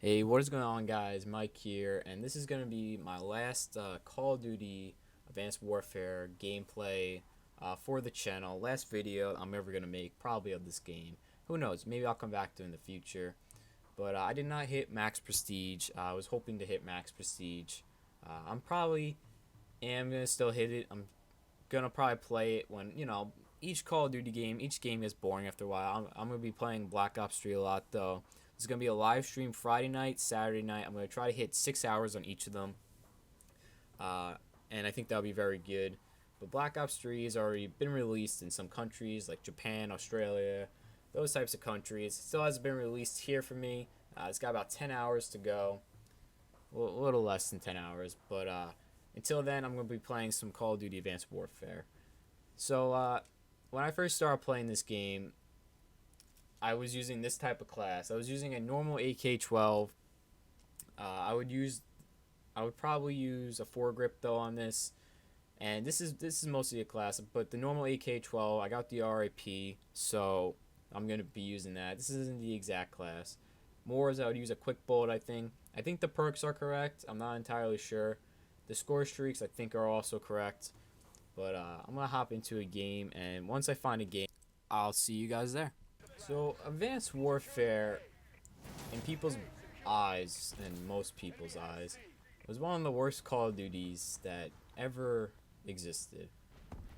Hey, what is going on, guys? Mike here, and this is going to be my last Call of Duty Advanced Warfare gameplay for the channel. Last video I'm ever going to make, probably of this game. Who knows? Maybe I'll come back to it in the future. But I did not hit Max Prestige. I was hoping to hit Max Prestige. I'm probably am going to still hit it. I'm going to probably play it when, each Call of Duty game, each game gets boring after a while. I'm going to be playing Black Ops 3 a lot, though. It's going to be a live stream Friday night, Saturday night. I'm going to try to hit 6 hours on each of them. And I think that'll be very good. But Black Ops 3 has already been released in some countries like Japan, Australia, those types of countries. It still hasn't been released here for me. It's got about 10 hours to go. A little less than 10 hours. But until then, I'm going to be playing some Call of Duty Advanced Warfare. So when I first started playing this game, I was using this type of class. I was using a normal AK-12. I would probably use a foregrip though on this, and this is mostly a class. But the normal AK-12, I got the RIP, so I'm gonna be using that. This isn't the exact class. More as I would use a quick bullet. I think the perks are correct. I'm not entirely sure. The score streaks I think are also correct. But I'm gonna hop into a game, and once I find a game, I'll see you guys there. So, Advanced Warfare, in people's eyes, and most people's eyes, was one of the worst Call of Duties that ever existed.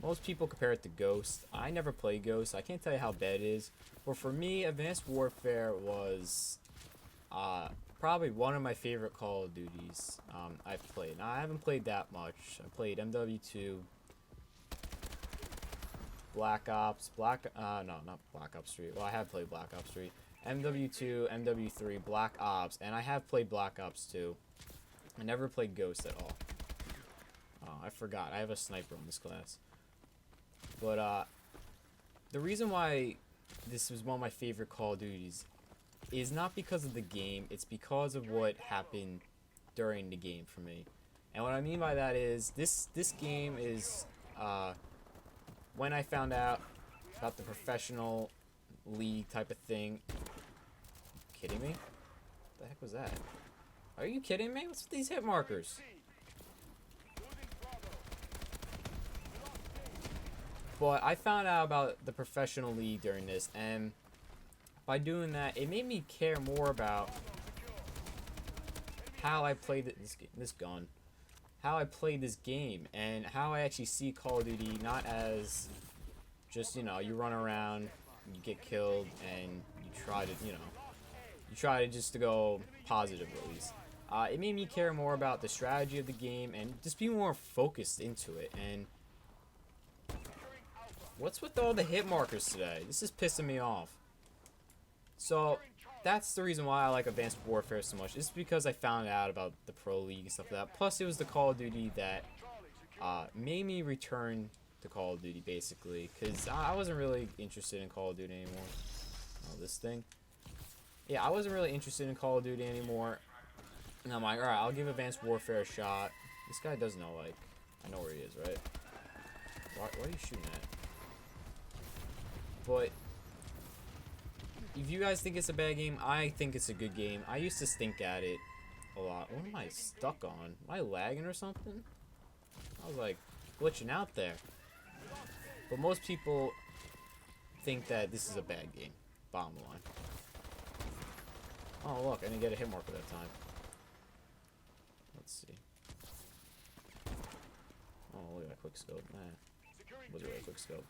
Most people compare it to Ghost. I never played Ghost. I can't tell you how bad it is. But for me, Advanced Warfare was probably one of my favorite Call of Duties I've played. Now, I haven't played that much. I played MW2, Black Ops, no, not Black Ops 3. Well, I have played Black Ops 3. MW2, MW3, Black Ops, and I have played Black Ops 2. I never played Ghost at all. Oh, I forgot. I have a sniper in this class. But, the reason why this was one of my favorite Call of Duties is not because of the game, it's because of what happened during the game for me. And what I mean by that is, this game is, when I found out about the professional league type of thing. Kidding me? What the heck was that? Are you kidding me? What's with these hit markers? But I found out about the professional league during this, and by doing that, it made me care more about how I played this gun. How I played this game, and how I actually see Call of Duty not as just, you run around, you get killed, and you try to just to go positive at least. It made me care more about the strategy of the game and just be more focused into it. And what's with all the hit markers today? This is pissing me off. So that's the reason why I like Advanced Warfare so much. It's because I found out about the Pro League and stuff like that. Plus, it was the Call of Duty that made me return to Call of Duty, basically. Because I wasn't really interested in Call of Duty anymore. Oh, this thing. Yeah, I wasn't really interested in Call of Duty anymore. And I'm like, alright, I'll give Advanced Warfare a shot. This guy does know, like, I know where he is, right? Why are you shooting at? But if you guys think it's a bad game, I think it's a good game. I used to stink at it a lot. What am I stuck on? Am I lagging or something? I was like glitching out there. But most people think that this is a bad game. Bottom line. Oh look, I didn't get a hit marker that time. Let's see. Oh, look at that quick scope. Nah, was really a quick scope.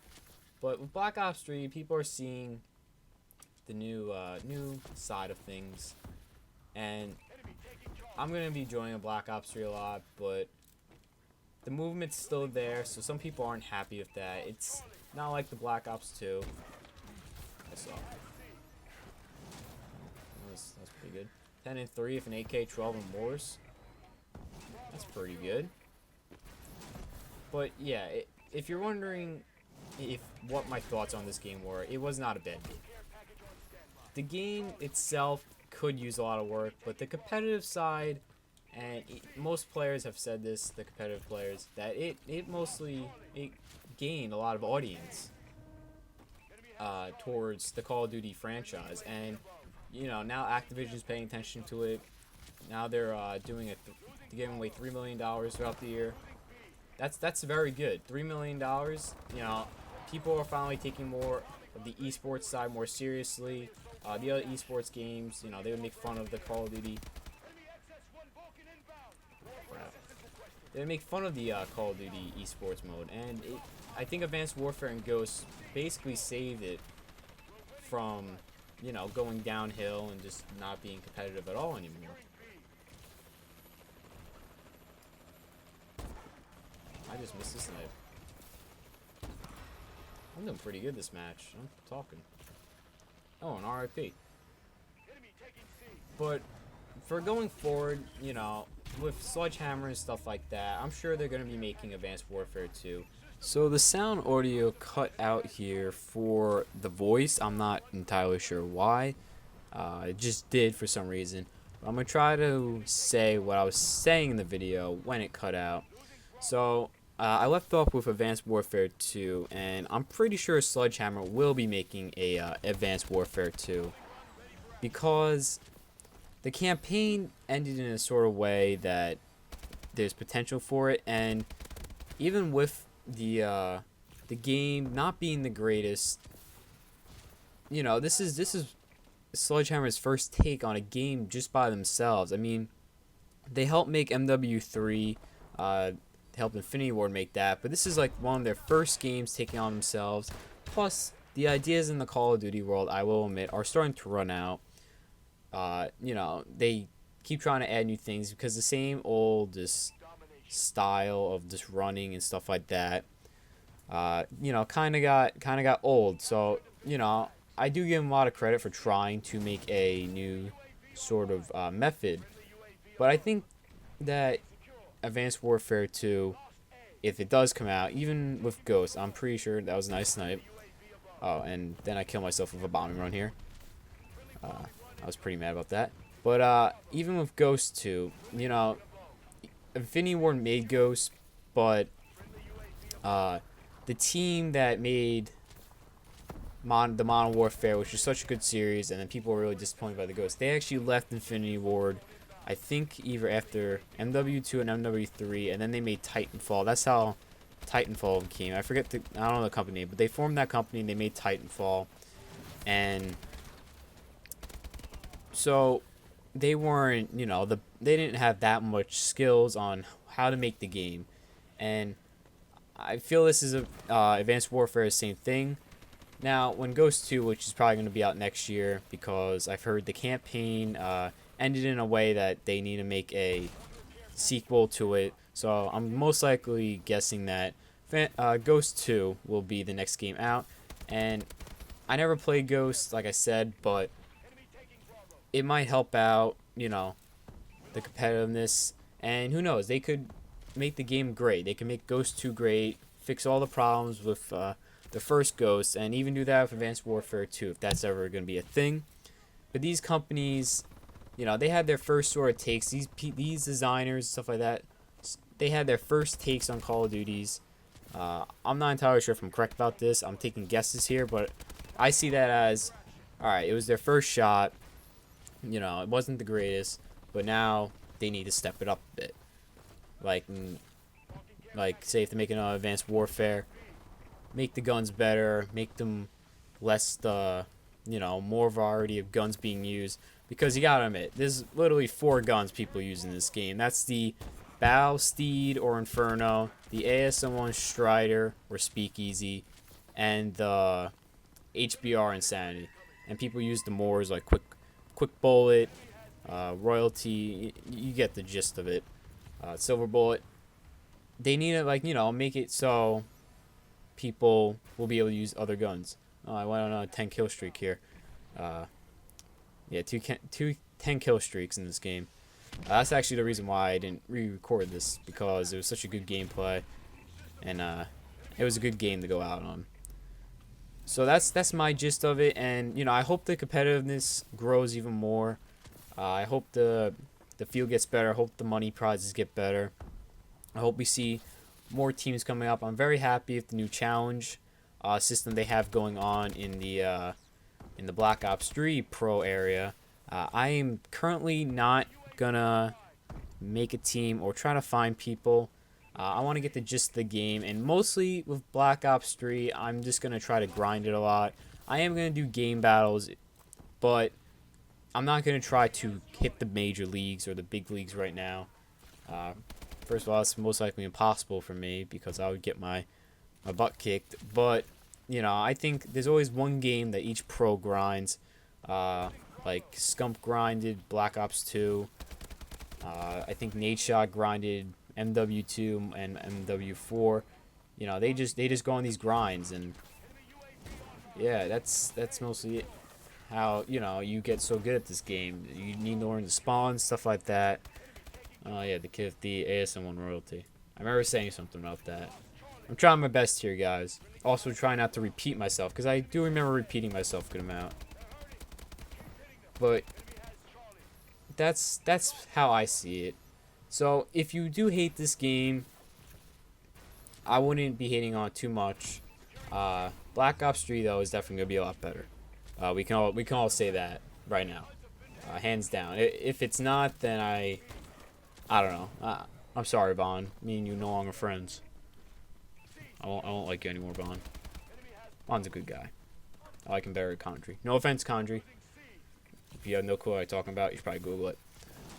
But with Black Ops 3, people are seeing the new side of things, and I'm gonna be joining Black Ops 3 a lot, but the movement's still there, so some people aren't happy with that. It's not like the Black Ops 2. I saw. That's pretty good. 10 and 3 with an AK-12 and Morse. That's pretty good. But yeah, if you're wondering what my thoughts on this game were, it was not a bad game. The game itself could use a lot of work, but the competitive side, and most players have said this, the competitive players, that it gained a lot of audience towards the Call of Duty franchise. And now Activision's paying attention to it. Now they're giving away $3 million throughout the year. That's very good. $3 million. People are finally taking more of the esports side more seriously. The other esports games, they would make fun of the Call of Duty. They would make fun of the Call of Duty esports mode, and I think Advanced Warfare and Ghosts basically saved it from, going downhill and just not being competitive at all anymore. I just missed this snipe. I'm doing pretty good this match. I'm talking. Oh, an RIP. But for going forward, with Sledgehammer and stuff like that, I'm sure they're going to be making Advanced Warfare 2. So the sound audio cut out here for the voice. I'm not entirely sure why. It just did for some reason. But I'm going to try to say what I was saying in the video when it cut out. So I left off with Advanced Warfare 2, and I'm pretty sure Sledgehammer will be making a Advanced Warfare 2, because the campaign ended in a sort of way that there's potential for it, and even with the game not being the greatest, this is Sledgehammer's first take on a game just by themselves. I mean, they helped make MW3. Helped Infinity Ward make that, but this is like one of their first games taking on themselves. Plus, the ideas in the Call of Duty world, I will admit, are starting to run out. They keep trying to add new things because the same old style of just running and stuff like that, kind of got old. So, I do give them a lot of credit for trying to make a new sort of method, but I think that Advanced Warfare 2, if it does come out, even with Ghost, I'm pretty sure that was a nice snipe. Oh, and then I kill myself with a bombing run here. I was pretty mad about that. But even with Ghost 2, Infinity Ward made Ghost, but the team that made the Modern Warfare, which was such a good series, and then people were really disappointed by the Ghost, they actually left Infinity Ward, I think, either after MW2 and MW3, and then they made Titanfall. That's how Titanfall came. I don't know the company name, but they formed that company and they made Titanfall. And so they weren't, they didn't have that much skills on how to make the game. And I feel this is Advanced Warfare, the same thing. Now, when Ghost 2, which is probably going to be out next year, because I've heard the campaign ended in a way that they need to make a sequel to it. So I'm most likely guessing that Ghost 2 will be the next game out. And I never played Ghost, like I said, but it might help out, the competitiveness. And who knows, they could make the game great. They can make Ghost 2 great, fix all the problems with the first Ghost, and even do that with Advanced Warfare 2, if that's ever going to be a thing. But these companies, they had their first sort of takes. These designers, stuff like that, they had their first takes on Call of Duties. I'm not entirely sure if I'm correct about this. I'm taking guesses here, but I see that as, alright, it was their first shot. It wasn't the greatest, but now they need to step it up a bit. Like say if they're making an Advanced Warfare, make the guns better, make them less more variety of guns being used. Because you gotta admit, there's literally 4 guns people use in this game. That's the Battle Steed or Inferno, the ASM-1 Strider or Speakeasy, and the HBR Insanity. And people use the mores like Quick Bullet, Royalty. You get the gist of it. Silver Bullet. They need to make it so people will be able to use other guns. Oh, I went on a 10 kill streak here. Yeah, two 10 kill streaks in this game. That's actually the reason why I didn't re-record this, because it was such a good gameplay, and it was a good game to go out on. So that's my gist of it, and I hope the competitiveness grows even more. I hope the field gets better. I hope the money prizes get better. I hope we see more teams coming up. I'm very happy with the new challenge system they have going on in the in the Black Ops 3 Pro area. I am currently not gonna make a team or try to find people. I want to get the gist of the game, and mostly with Black Ops 3, I'm just gonna try to grind it a lot. I am gonna do game battles, but I'm not gonna try to hit the major leagues or the big leagues right now. First of all, it's most likely impossible for me because I would get my butt kicked. But you know, I think there's always one game that each pro grinds. Like Scump grinded Black Ops 2. I think Nadeshot grinded MW2 and MW4. You know, they just go on these grinds, and yeah, that's mostly it. How, you know, you get so good at this game. You need to learn the spawns, stuff like that. Oh yeah, the kid with the ASM1 royalty. I remember saying something about that. I'm trying my best here, guys. Also trying not to repeat myself, because I do remember repeating myself a good amount. But that's how I see it. So if you do hate this game, I wouldn't be hating on it too much. Black Ops 3 though is definitely gonna be a lot better. We can all say that right now, hands down. If it's not, then I don't know. I'm sorry, Vaughn. Me and you no longer friends. I won't like you anymore, Vaughn. Vaughn's a good guy. I like him better at Condry. No offense, Condry. If you have no clue what I'm talking about, you should probably Google it.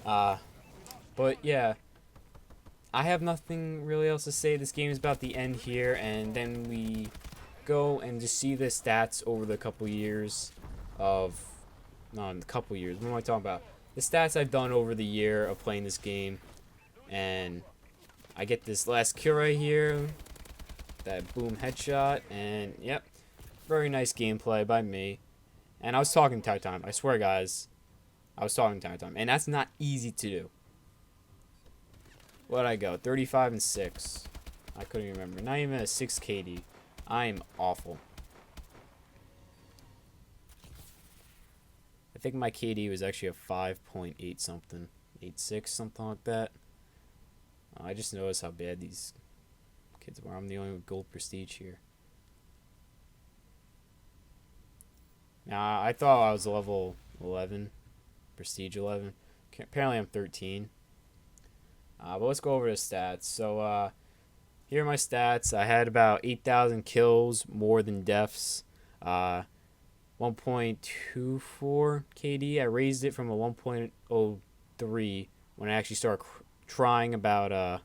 But yeah, I have nothing really else to say. This game is about to end here, and then we go and just see the stats over the couple years of, no, a couple years. What am I talking about? The stats I've done over the year of playing this game, and I get this last kill right here, that boom headshot, and yep, very nice gameplay by me. And I was talking the entire time. I swear, guys, I was talking the entire time, and that's not easy to do. What'd I go? 35 and 6. I couldn't remember. Not even a 6 KD. I'm awful. I think my KD was actually a 5.8 something. 8.6, something like that. I just noticed how bad these kids were. I'm the only gold prestige here. Now, I thought I was level 11. Prestige 11. Apparently I'm 13. But let's go over the stats. So, here are my stats. I had about 8,000 kills, more than deaths. 1.24 KD. I raised it from a 1.03 when I actually started trying about,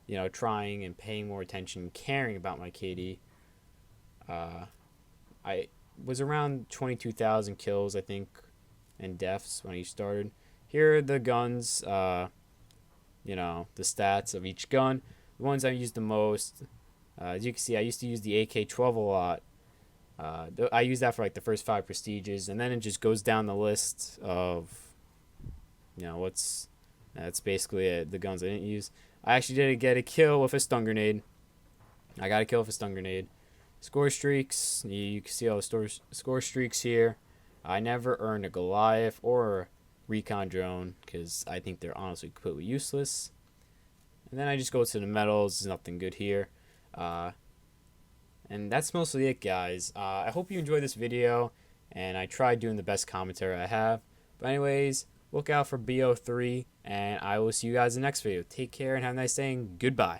you know, trying and paying more attention, caring about my KD. I was around 22,000 kills, I think, and deaths when he started. Here are the guns, you know, the stats of each gun. The ones I used the most. As you can see, I used to use the AK-12 a lot. I use that for like the first 5 prestiges, and then it just goes down the list of, you know, that's basically it, the guns I didn't use. I actually did get a kill with a stun grenade. I got a kill with a stun grenade. Score streaks, you can see all the score streaks here. I never earned a Goliath or a recon drone because I think they're honestly completely useless. And then I just go to the medals. There's nothing good here. And that's mostly it, guys. I hope you enjoyed this video, and I tried doing the best commentary I have. But anyways, look out for BO3, and I will see you guys in the next video. Take care and have a nice day, and goodbye.